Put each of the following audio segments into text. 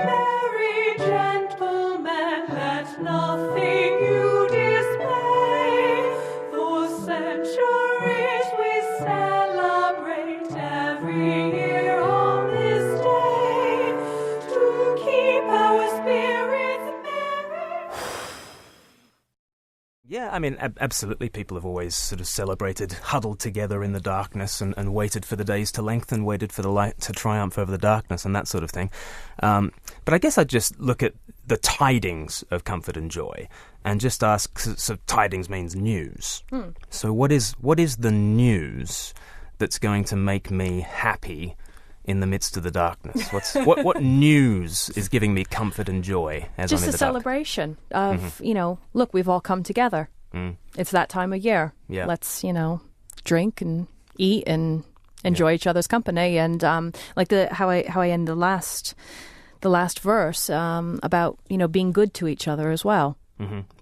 merry gentlemen, let nothing you dismay. For centuries we celebrate every year on this day to keep our spirits merry. Yeah, I mean, absolutely. People have always sort of celebrated, huddled together in the darkness and waited for the days to lengthen, waited for the light to triumph over the darkness and that sort of thing. But I guess I'd just look at the tidings of comfort and joy and just ask, so tidings means news. So what is the news that's going to make me happy in the midst of the darkness? What news is giving me comfort and joy as Just I'm in a the celebration of, look, we've all come together. It's that time of year. Yeah. Let's, drink and eat and enjoy each other's company. And like how I end the last verse about, being good to each other as well.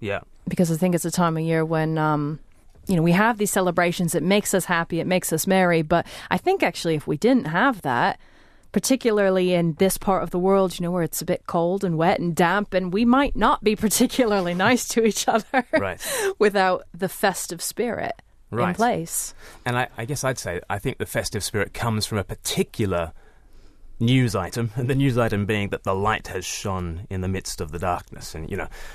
Yeah. Because I think it's a time of year when we have these celebrations. It makes us happy. It makes us merry. But I think actually if we didn't have that, particularly in this part of the world, where it's a bit cold and wet and damp, and we might not be particularly nice to each other without the festive spirit in place. And I guess I'd say I think the festive spirit comes from a particular news item, and the news item being that the light has shone in the midst of the darkness. And,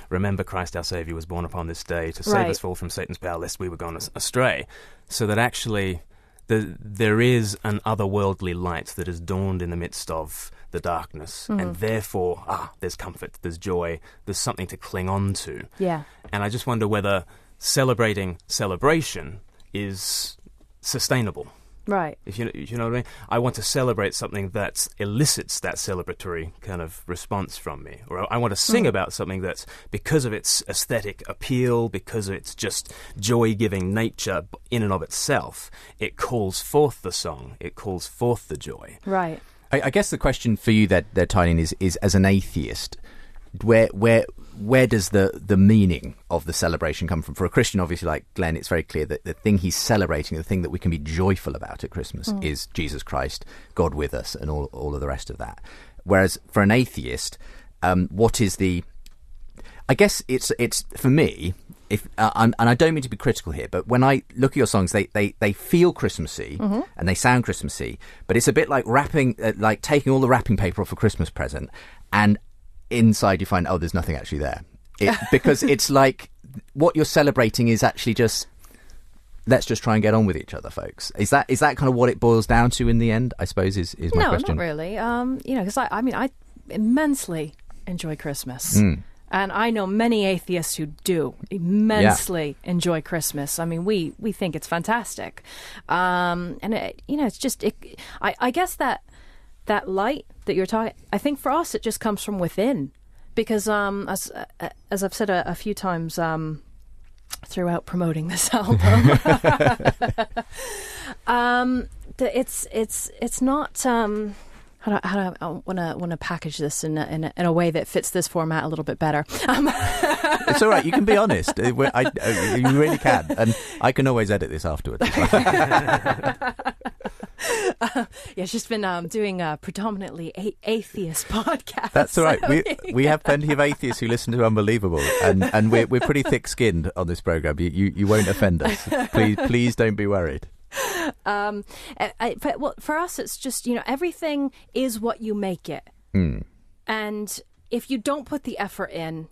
remember Christ our Saviour was born upon this day to save us all from Satan's power, lest we were gone astray. So that actually there is an otherworldly light that has dawned in the midst of the darkness, and therefore, there's comfort, there's joy, there's something to cling on to. Yeah. And I just wonder whether celebrating celebration is sustainable. Right. If you know what I mean? I want to celebrate something that elicits that celebratory kind of response from me. Or I want to sing about something that, because of its aesthetic appeal, because of its just joy-giving nature in and of itself, it calls forth the song, it calls forth the joy. Right. I guess the question for you there, Tyne, is as an atheist, where does the meaning of the celebration come from? For a Christian, obviously, like Glenn, it's very clear that the thing he's celebrating, the thing that we can be joyful about at Christmas is Jesus Christ, God with us, and all of the rest of that. Whereas for an atheist, what is the... I guess it's for me, and I don't mean to be critical here, but when I look at your songs, they feel Christmassy and they sound Christmassy, but it's a bit like like taking all the wrapping paper off a Christmas present, and inside you find, there's nothing actually there. Because it's like what you're celebrating is actually just, let's just try and get on with each other, folks. Is that kind of what it boils down to in the end, I suppose, is my question? No, not really. Because I immensely enjoy Christmas. And I know many atheists who do immensely enjoy Christmas. I mean, we think it's fantastic. And, it's just, I guess that light that you're talking, I think for us it just comes from within, because as I've said a few times throughout promoting this album, it's not. How do I want to package this in a way that fits this format a little bit better? It's all right. You can be honest. You really can, and I can always edit this afterwards. She's been doing a predominantly atheist podcast. That's all right. We have plenty of atheists who listen to Unbelievable, and we're pretty thick-skinned on this program. You won't offend us. Please don't be worried. But for us, it's just, everything is what you make it. And if you don't put the effort in,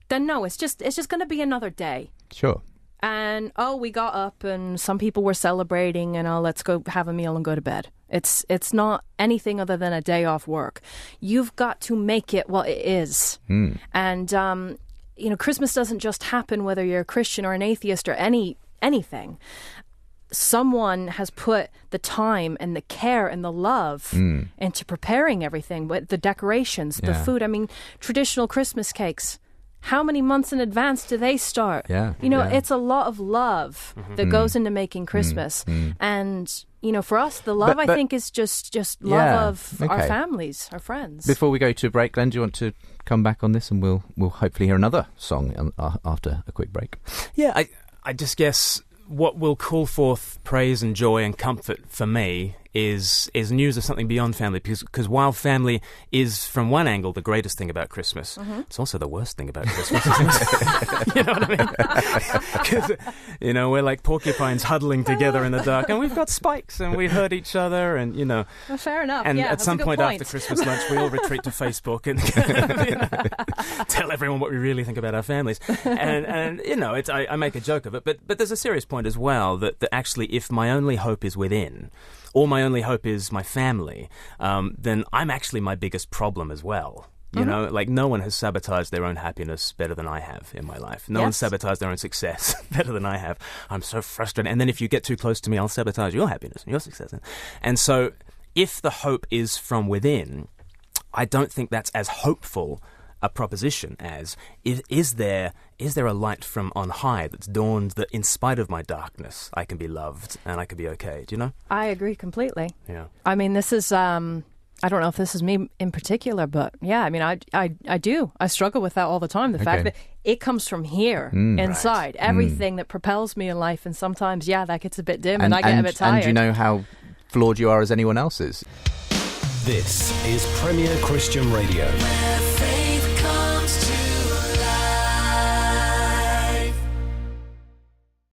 then no, it's just going to be another day. Sure. And we got up and some people were celebrating, and let's go have a meal and go to bed. It's not anything other than a day off work. You've got to make it what it is. And Christmas doesn't just happen whether you're a Christian or an atheist or anything. Someone has put the time and the care and the love into preparing everything, with the decorations, the food. I mean, traditional Christmas cakes, how many months in advance do they start? It's a lot of love that goes into making Christmas. And, for us, the love, I think, is just love of our families, our friends. Before we go to a break, Glenn, do you want to come back on this, and we'll hopefully hear another song after a quick break? Yeah, I just guess what will call forth praise and joy and comfort for me is news of something beyond family, because while family is, from one angle, the greatest thing about Christmas, it's also the worst thing about Christmas. You know what I mean? 'Cause, you know, we're like porcupines huddling together in the dark, and we've got spikes, and we hurt each other, and, you know. Well, fair enough. And yeah, at some point point after Christmas lunch, we all retreat to Facebook and tell everyone what we really think about our families. And you know, I make a joke of it, but there's a serious point as well, that actually, if my only hope is within, or my only hope is my family, then I'm actually my biggest problem as well. You know, like, no one has sabotaged their own happiness better than I have in my life. No one's sabotaged their own success better than I have. I'm so frustrated. And then if you get too close to me, I'll sabotage your happiness and your success. And so if the hope is from within, I don't think that's as hopeful a proposition as, is there a light from on high that's dawned that in spite of my darkness, I can be loved and I can be okay? Do you know? I agree completely. Yeah. I mean, this is... I don't know if this is me in particular, but yeah, I mean, I do. I struggle with that all the time. The fact that it comes from here, inside. Everything that propels me in life. And sometimes, that gets a bit dim and I get a bit tired. And do you know how flawed you are as anyone else is? This is Premier Christian Radio.